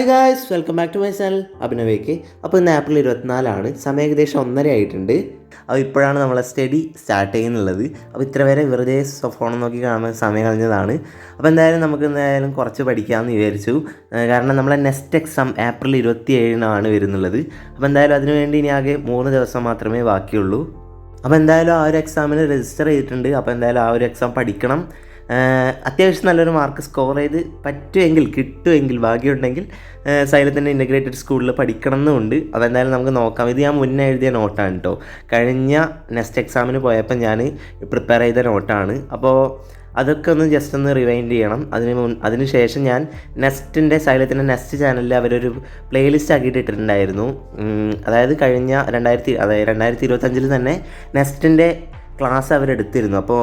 Hi guys, welcome back to my channel അഭിനവേക്ക്. അപ്പോൾ ഇന്ന് ഏപ്രിൽ 24 സമയം ഏകദേശം 1:30 ആയിട്ടുണ്ട്. അപ്പോൾ ഇപ്പോഴാണ് നമ്മളെ സ്റ്റഡി സ്റ്റാർട്ട് ചെയ്യുന്നുള്ളത്. അപ്പോൾ ഇത്ര വരെ വെറുതെ ഫോൺ നോക്കി കാണുന്ന സമയം കളഞ്ഞതാണ്. അപ്പോൾ എന്തായാലും നമുക്ക് എന്തായാലും കുറച്ച് പഠിക്കാമെന്ന് വിചാരിച്ചു. കാരണം നമ്മളെ നെക്സ്റ്റ് എക്സാം ഏപ്രിൽ 27 വരുന്നുള്ളത്. അപ്പോൾ എന്തായാലും അതിനുവേണ്ടി ഇനി ആകെ 3 ദിവസം മാത്രമേ ബാക്കിയുള്ളൂ. അപ്പോൾ എന്തായാലും ആ ഒരു എക്സാമിന് രജിസ്റ്റർ ചെയ്തിട്ടുണ്ട്. അപ്പോൾ എന്തായാലും ആ ഒരു എക്സാം പഠിക്കണം. അത്യാവശ്യം നല്ലൊരു മാർക്ക് സ്കോർ ചെയ്ത് കിട്ടുമെങ്കിൽ ഭാഗ്യമുണ്ടെങ്കിൽ സൈലത്തിൻ്റെ ഇൻ്റഗ്രേറ്റഡ് സ്കൂളിൽ പഠിക്കണം എന്നുണ്ട്. അതെന്തായാലും നമുക്ക് നോക്കാം. ഇത് ഞാൻ മുന്നേ എഴുതിയ നോട്ടാണ് കേട്ടോ. കഴിഞ്ഞ നെക്സ്റ്റ് എക്സാമിന് പോയപ്പോൾ ഞാൻ പ്രിപ്പയർ ചെയ്ത നോട്ടാണ്. അപ്പോൾ അതൊക്കെ ഒന്ന് ജസ്റ്റ് ഒന്ന് റിവൈൻഡ് ചെയ്യണം. അതിന് ശേഷം ഞാൻ സൈലത്തിൻ്റെ നെക്സ്റ്റ് ചാനലിൽ അവരൊരു പ്ലേലിസ്റ്റ് ആക്കിയിട്ട് ഇട്ടിട്ടുണ്ടായിരുന്നു. അതായത് കഴിഞ്ഞ 2025 തന്നെ നെക്സ്റ്റിൻ്റെ ക്ലാസ് അവരെടുത്തിരുന്നു. അപ്പോൾ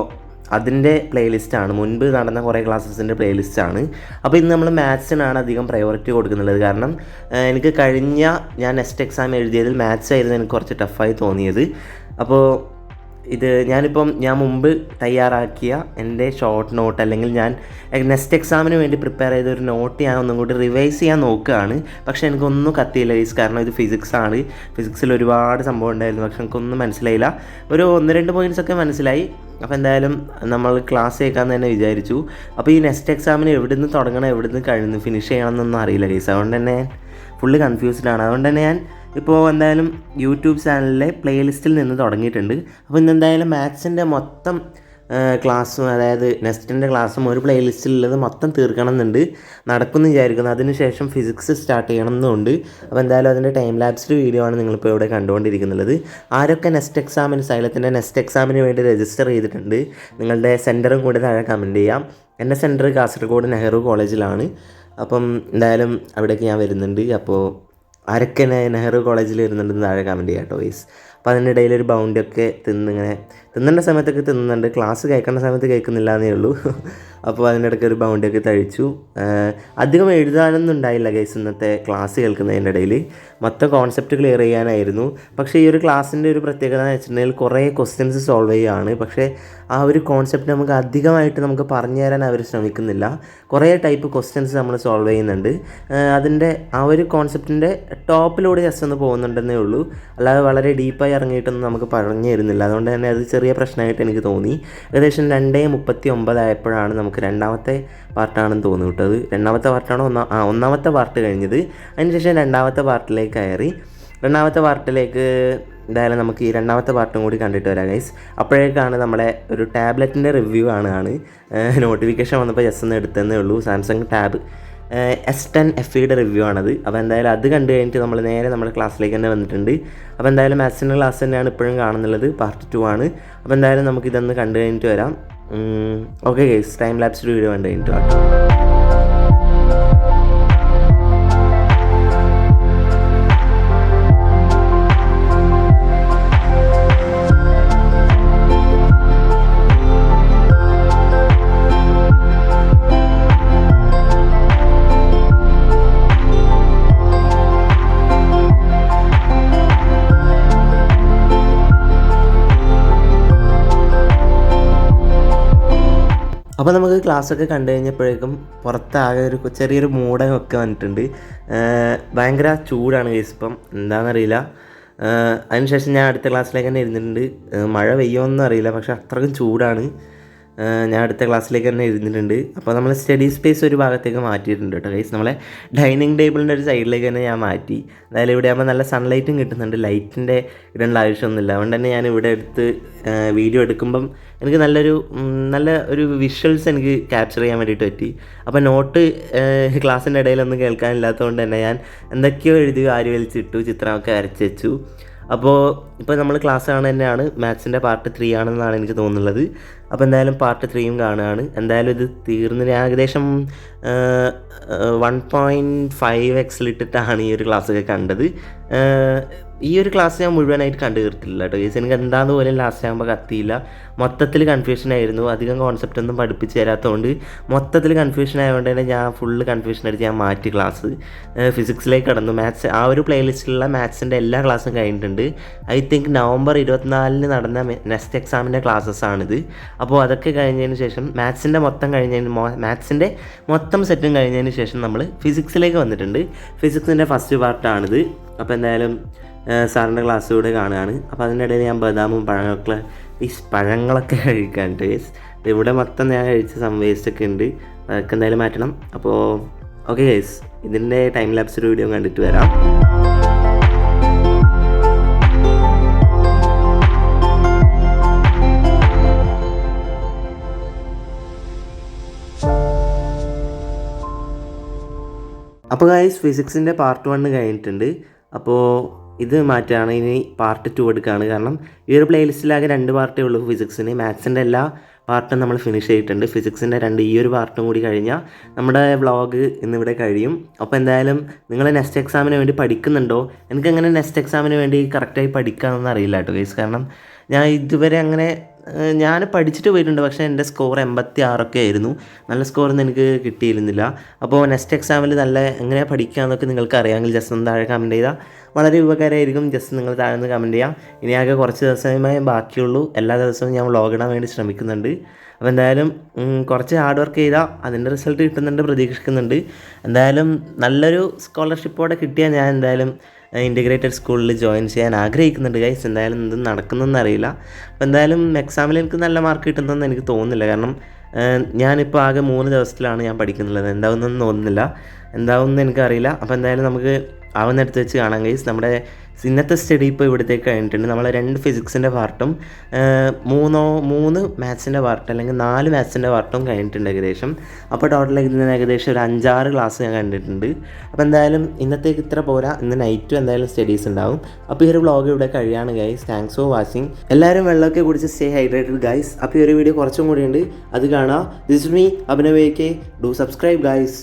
അതിൻ്റെ പ്ലേലിസ്റ്റാണ്, മുൻപ് നടന്ന കുറേ ക്ലാസ്സസിൻ്റെ പ്ലേലിസ്റ്റാണ്. അപ്പോൾ ഇന്ന് നമ്മൾ മാത്സിനാണ് അധികം പ്രയോറിറ്റി കൊടുക്കുന്നുള്ളത്. കാരണം എനിക്ക് ഞാൻ നെക്സ്റ്റ് എക്സാം എഴുതിയതിൽ മാത്സ് ആയിരുന്നു എനിക്ക് കുറച്ച് ടഫായി തോന്നിയത്. അപ്പോൾ ഞാൻ മുമ്പ് തയ്യാറാക്കിയ എൻ്റെ ഷോർട്ട് നോട്ട്, അല്ലെങ്കിൽ ഞാൻ നെക്സ്റ്റ് എക്സാമിന് വേണ്ടി പ്രിപ്പയർ ചെയ്ത ഒരു നോട്ട് ഞാൻ ഒന്നും കൂടി റിവൈസ് ചെയ്യാൻ നോക്കുകയാണ്. പക്ഷേ എനിക്കൊന്നും കത്തിയില്ല ഗൈസ്. കാരണം ഇത് ഫിസിക്സാണ്. ഫിസിക്സിൽ ഒരുപാട് സംഭവം ഉണ്ടായിരുന്നു, പക്ഷെ എനിക്കൊന്നും മനസ്സിലായില്ല. ഒരു 1-2 പോയിൻറ്റ്സൊക്കെ മനസ്സിലായി. അപ്പോൾ എന്തായാലും നമ്മൾ ക്ലാസ് കേൾക്കാമെന്ന് തന്നെ വിചാരിച്ചു. അപ്പോൾ ഈ നെക്സ്റ്റ് എക്സാമിന് എവിടുന്ന് തുടങ്ങണം, എവിടുന്ന് ഫിനിഷ് ചെയ്യണം എന്നൊന്നും അറിയില്ല ഗൈസ്. അതുകൊണ്ട് തന്നെ ഫുള്ള് കൺഫ്യൂസ്ഡാണ്. അതുകൊണ്ട് തന്നെ ഞാൻ ഇപ്പോൾ എന്തായാലും യൂട്യൂബ് ചാനലിലെ പ്ലേലിസ്റ്റിൽ നിന്ന് തുടങ്ങിയിട്ടുണ്ട്. അപ്പോൾ ഇന്നെന്തായാലും മാത്സിൻ്റെ മൊത്തം ക്ലാസ്സും, അതായത് നെക്സ്റ്റിൻ്റെ ക്ലാസ്സും ഒരു പ്ലേലിസ്റ്റിലുള്ളത് മൊത്തം തീർക്കണം എന്നുണ്ട്. നടക്കുമെന്ന് വിചാരിക്കുന്നു. അതിനുശേഷം ഫിസിക്സ് സ്റ്റാർട്ട് ചെയ്യണം എന്നുണ്ട്. അപ്പോൾ എന്തായാലും അതിൻ്റെ ടൈം ലാപ്സ്ഡ് വീഡിയോ ആണ് നിങ്ങളിപ്പോൾ ഇവിടെ കണ്ടുകൊണ്ടിരിക്കുന്നത്. ആരൊക്കെ സൈലത്തിൻ്റെ നെക്സ്റ്റ് എക്സാമിന് വേണ്ടി രജിസ്റ്റർ ചെയ്തിട്ടുണ്ട്, നിങ്ങളുടെ സെൻറ്ററും കൂടി താഴെ കമൻറ്റ് ചെയ്യാം. എൻ്റെ സെൻറ്റർ കാസർഗോഡ് നെഹ്റു കോളേജിലാണ്. അപ്പം എന്തായാലും അവിടേക്ക് ഞാൻ വരുന്നുണ്ട്. അപ്പോൾ ആരൊക്കെ നെഹ്റു കോളേജിൽ വരുന്നുണ്ടെന്ന് താഴെ കമൻറ്റ് ചെയ്യാം കേട്ടോ ഗൈസ്. അപ്പോൾ അതിൻ്റെ ഇടയിൽ ഒരു ബൗണ്ടൊക്കെ തിന്നേണ്ട സമയത്തൊക്കെ തിന്നുന്നുണ്ട്, ക്ലാസ് കേൾക്കേണ്ട സമയത്ത് കേൾക്കുന്നില്ല എന്നേ ഉള്ളൂ. അപ്പോൾ അതിനിടയ്ക്ക് ഒരു ബൗണ്ടൊക്കെ തഴിച്ചു. അധികം എഴുതാനൊന്നും ഉണ്ടായില്ല ഗൈസ് ഇന്നത്തെ ക്ലാസ് കേൾക്കുന്നതിൻ്റെ ഇടയിൽ. മൊത്തം കോൺസെപ്റ്റ് ക്ലിയർ ചെയ്യാനായിരുന്നു. പക്ഷേ ഈ ഒരു ക്ലാസ്സിൻ്റെ ഒരു പ്രത്യേകത എന്ന് വെച്ചിട്ടുണ്ടെങ്കിൽ കുറേ ക്വസ്റ്റ്യൻസ് സോൾവ് ചെയ്യുകയാണ്. പക്ഷേ ആ ഒരു കോൺസെപ്റ്റ് നമുക്ക് അധികമായിട്ട് പറഞ്ഞു തരാൻ അവർ ശ്രമിക്കുന്നില്ല. കുറേ ടൈപ്പ് ക്വസ്റ്റ്യൻസ് നമ്മൾ സോൾവ് ചെയ്യുന്നുണ്ട്. അതിൻ്റെ ആ ഒരു കോൺസെപ്റ്റിൻ്റെ ടോപ്പിലൂടെ ജസ്റ്റ് ഒന്ന് പോകുന്നുണ്ടെന്നേ ഉള്ളൂ. അല്ലാതെ വളരെ ഡീപ്പായി ഇറങ്ങിയിട്ടൊന്നും നമുക്ക് പറഞ്ഞു തരുന്നില്ല. അതുകൊണ്ട് തന്നെ അത് ചെറിയ പ്രശ്നമായിട്ട് എനിക്ക് തോന്നി. ഏകദേശം 2:39 ആയപ്പോഴാണ് നമുക്ക് രണ്ടാമത്തെ പാർട്ടാണെന്ന് തോന്നി വിട്ടത്. ഒന്നാമത്തെ പാർട്ട് കഴിഞ്ഞത്. അതിനുശേഷം രണ്ടാമത്തെ പാർട്ടിലേക്ക് കയറി. രണ്ടാമത്തെ പാർട്ടിലേക്ക് എന്തായാലും നമുക്ക് ഈ രണ്ടാമത്തെ പാർട്ടും കൂടി കണ്ടിട്ട് വരാം ഗൈസ്. അപ്പോഴേക്കാണ് നമ്മുടെ ഒരു ടാബ്ലറ്റിൻ്റെ റിവ്യൂ ആണ്. നോട്ടിഫിക്കേഷൻ വന്നപ്പോൾ ജസ്റ്റ് ഒന്ന് എടുത്തതേ ഉള്ളൂ. സാംസങ് ടാബ് S10 FEയുടെ റിവ്യൂ ആണത്. അപ്പോൾ എന്തായാലും അത് കണ്ടു കഴിഞ്ഞിട്ട് നമ്മൾ നേരെ നമ്മുടെ ക്ലാസ്സിലേക്ക് തന്നെ വന്നിട്ടുണ്ട്. അപ്പോൾ എന്തായാലും മാത്സിൻ്റെ ക്ലാസ് തന്നെയാണ് ഇപ്പോഴും കാണുന്നുള്ളത്, പാർട്ട് 2 ആണ്. അപ്പോൾ എന്തായാലും നമുക്കിതൊന്ന് കണ്ടു കഴിഞ്ഞിട്ട് വരാം. Okay guys, time lapsed video കണ്ടു കഴിഞ്ഞിട്ട് വരാം. അപ്പോൾ നമുക്ക് ക്ലാസ്സൊക്കെ കണ്ടു കഴിഞ്ഞപ്പോഴേക്കും പുറത്താകെ ഒരു ചെറിയൊരു മൂടൊക്കെ വന്നിട്ടുണ്ട്. ഭയങ്കര ചൂടാണ് കേസ് ഇപ്പം, എന്താണെന്നറിയില്ല. അതിനുശേഷം ഞാൻ അടുത്ത ക്ലാസ്സിലേക്ക് തന്നെ ഇരുന്നിട്ടുണ്ട്. മഴ പെയ്യുമെന്നും അറിയില്ല, പക്ഷെ അത്രയ്ക്കും ചൂടാണ്. ഞാൻ അടുത്ത ക്ലാസ്സിലേക്ക് തന്നെ ഇരുന്നിട്ടുണ്ട്. അപ്പോൾ നമ്മൾ സ്റ്റഡി സ്പേസ് ഒരു ഭാഗത്തേക്ക് മാറ്റിയിട്ടുണ്ട് കേട്ടോ ഗൈസ്. നമ്മളെ ഡൈനിങ് ടേബിളിൻ്റെ ഒരു സൈഡിലേക്ക് തന്നെ ഞാൻ മാറ്റി. അതായത് ഇവിടെ ആകുമ്പോൾ നല്ല സൺലൈറ്റും കിട്ടുന്നുണ്ട്, ലൈറ്റിൻ്റെ ഇടേണ്ട ആവശ്യമൊന്നുമില്ല. അതുകൊണ്ട് തന്നെ ഞാൻ ഇവിടെ വീഡിയോ എടുക്കുമ്പം എനിക്ക് നല്ല ഒരു വിഷ്വൽസ് എനിക്ക് ക്യാപ്ചർ ചെയ്യാൻ വേണ്ടിയിട്ട് പറ്റി. അപ്പോൾ നോട്ട് ക്ലാസ്സിൻ്റെ ഇടയിലൊന്നും കേൾക്കാനില്ലാത്തതുകൊണ്ട് തന്നെ ഞാൻ എന്തൊക്കെയോ എഴുതി വാരി വലിച്ചിട്ടു, ചിത്രമൊക്കെ വരച്ച് വെച്ചു. ഇപ്പോൾ നമ്മൾ ക്ലാസ് കാണുക തന്നെയാണ്. മാത്സിൻ്റെ പാർട്ട് 3 ആണെന്നാണ് എനിക്ക് തോന്നുന്നത്. അപ്പോൾ എന്തായാലും പാർട്ട് 3യും കാണുകയാണ്. എന്തായാലും ഇത് തീർന്ന് ഏകദേശം 1.5x ഇട്ടിട്ടാണ് ഈ ഒരു ക്ലാസ്സൊക്കെ കണ്ടത്. ഈ ഒരു ക്ലാസ് ഞാൻ മുഴുവനായിട്ട് കണ്ടു തീർത്തില്ല കേട്ടോ ഗൈസ്. എനിക്ക് എന്താന്ന് പോലും ലാസ്റ്റ് ആകുമ്പോൾ കത്തിയില്ല. മൊത്തത്തിൽ കൺഫ്യൂഷൻ ആയിരുന്നു. അധികം കോൺസെപ്റ്റ് ഒന്നും പഠിപ്പിച്ച് തരാത്തതുകൊണ്ട് മൊത്തത്തിൽ കൺഫ്യൂഷൻ ആയതുകൊണ്ട് തന്നെ ഞാൻ ഫുള്ള് കൺഫ്യൂഷൻ അടിച്ച് ഞാൻ മാറ്റി ക്ലാസ് ഫിസിക്സിലേക്ക് കടന്നു. മാത്സ് ആ ഒരു പ്ലേലിസ്റ്റിലുള്ള മാത്സിൻ്റെ എല്ലാ ക്ലാസ്സും കഴിഞ്ഞിട്ടുണ്ട്. ഐ തിങ്ക് നവംബർ 24 നടന്ന നെക്സ്റ്റ് എക്സാമിൻ്റെ ക്ലാസ്സസ് ആണിത്. അപ്പോൾ അതൊക്കെ കഴിഞ്ഞതിന് ശേഷം മാത്സിൻ്റെ മൊത്തം സെറ്റും കഴിഞ്ഞതിന് ശേഷം നമ്മൾ ഫിസിക്സിലേക്ക് വന്നിട്ടുണ്ട്. ഫിസിക്സിൻ്റെ ഫസ്റ്റ് പാർട്ടാണിത്. അപ്പോൾ എന്തായാലും സാറിൻ്റെ ക്ലാസ് കൂടെ കാണുകയാണ്. അപ്പോൾ അതിൻ്റെ ഇടയിൽ ഞാൻ ബദാമും പഴങ്ങളൊക്കെ കഴിക്കാനുണ്ട് ഗൈസ്. ഇവിടെ മൊത്തം ഞാൻ കഴിച്ച വേസ്റ്റൊക്കെ ഉണ്ട്. അതൊക്കെ എന്തായാലും മാറ്റണം. അപ്പോൾ ഓക്കെ ഗൈസ്, ഇതിൻ്റെ ടൈം ലാപ്സ് ഒരു വീഡിയോ കണ്ടിട്ട് വരാം. അപ്പോൾ ഗൈസ്, ഫിസിക്സിൻ്റെ പാർട്ട് 1 കഴിഞ്ഞിട്ടുണ്ട്. അപ്പോൾ ഇത് മാറ്റുകയാണ്. ഇനി പാർട്ട് 2 എടുക്കുകയാണ്. കാരണം ഈ ഒരു പ്ലേലിസ്റ്റിലാകെ 2 പാർട്ടേ ഉള്ളൂ ഫിസിക്സിന്. മാത്സിൻ്റെ എല്ലാ പാർട്ടും നമ്മൾ ഫിനിഷ് ചെയ്തിട്ടുണ്ട്. ഫിസിക്സിൻ്റെ ഈ ഒരു പാർട്ടും കൂടി കഴിഞ്ഞാൽ നമ്മുടെ വ്ളോഗ് ഇന്നിവിടെ കഴിയും. അപ്പോൾ എന്തായാലും നിങ്ങൾ നെക്സ്റ്റ് എക്സാമിന് വേണ്ടി പഠിക്കുന്നുണ്ടോ? എനിക്കങ്ങനെ നെക്സ്റ്റ് എക്സാമിന് വേണ്ടി കറക്റ്റായി പഠിക്കാമെന്ന് അറിയില്ല കേട്ടോ ഗൈസ്. കാരണം ഞാൻ ഇതുവരെ അങ്ങനെ ഞാൻ പഠിച്ചിട്ട് പോയിട്ടുണ്ട്. പക്ഷേ എൻ്റെ സ്കോർ 86 ആയിരുന്നു. നല്ല സ്കോറൊന്നും എനിക്ക് കിട്ടിയിരുന്നില്ല. അപ്പോൾ നെക്സ്റ്റ് എക്സാമിൽ നല്ല എങ്ങനെയാണ് പഠിക്കുകയെന്നൊക്കെ നിങ്ങൾക്ക് അറിയാമെങ്കിൽ ജസ്റ്റ് ഒന്ന് താഴെ കമൻറ്റ് ചെയ്താൽ വളരെ ഉപകാരമായിരിക്കും. ജസ്റ്റ് നിങ്ങൾ താഴെ നിന്ന് കമൻറ്റ് ചെയ്യാം. ഇനി ആകെ കുറച്ച് ദിവസമേ ബാക്കിയുള്ളൂ. എല്ലാ ദിവസവും ഞാൻ വ്ളോഗ് ഇടാൻ വേണ്ടി ശ്രമിക്കുന്നുണ്ട്. അപ്പോൾ എന്തായാലും കുറച്ച് ഹാർഡ് വർക്ക് ചെയ്താൽ അതിൻ്റെ റിസൾട്ട് കിട്ടുന്നുണ്ട്, പ്രതീക്ഷിക്കുന്നുണ്ട്. എന്തായാലും നല്ലൊരു സ്കോളർഷിപ്പോടെ കിട്ടിയാൽ ഞാൻ എന്തായാലും ഇൻ്റഗ്രേറ്റഡ് സ്കൂളിൽ ജോയിൻ ചെയ്യാൻ ആഗ്രഹിക്കുന്നുണ്ട് ഗൈസ്. എന്തായാലും ഇത് നടക്കുന്നതെന്ന് അറിയില്ല. അപ്പോൾ എന്തായാലും എക്സാമിൽ എനിക്ക് നല്ല മാർക്ക് കിട്ടുന്നതെന്ന് എനിക്ക് തോന്നുന്നില്ല. കാരണം ഞാനിപ്പോൾ ആകെ 3 ദിവസത്തിലാണ് ഞാൻ പഠിക്കുന്നുള്ളത്. എന്താവുന്നതെന്ന് തോന്നുന്നില്ല. എന്താവുമെന്ന് എനിക്കറിയില്ല. അപ്പോൾ എന്തായാലും നമുക്ക് ആവുന്നിടത്ത് വെച്ച് കാണാം ഗൈസ്. നമ്മുടെ ഇന്നത്തെ സ്റ്റഡി ഇപ്പോൾ ഇവിടത്തേക്ക് കഴിഞ്ഞിട്ടുണ്ട്. നമ്മൾ 2 ഫിസിക്സിൻ്റെ പാർട്ടും 3 മാത്സിൻ്റെ പാർട്ട് അല്ലെങ്കിൽ 4 മാത്സിൻ്റെ പാർട്ടും കഴിഞ്ഞിട്ടുണ്ട് ഏകദേശം. അപ്പോൾ ടോട്ടൽ ഇതിന് ഏകദേശം ഒരു 5-6 ക്ലാസ് ഞാൻ കണ്ടിട്ടുണ്ട്. അപ്പോൾ എന്തായാലും ഇന്നത്തേക്ക് ഇത്ര പോരാ. ഇന്ന് നൈറ്റും എന്തായാലും സ്റ്റഡീസ് ഉണ്ടാവും. അപ്പോൾ ഈ ഒരു വ്ളോഗ് ഇവിടെ കഴിയാണ് ഗൈസ്. Thanks for watching. എല്ലാവരും വെള്ളമൊക്കെ കുടിച്ച് സ്റ്റേ ഹൈഡ്രേറ്റഡ് ഗൈസ്. അപ്പോൾ ഈ ഒരു വീഡിയോ കുറച്ചും കൂടി ഉണ്ട്, അത് കാണാം. This me Abhinav AK. Do subscribe guys.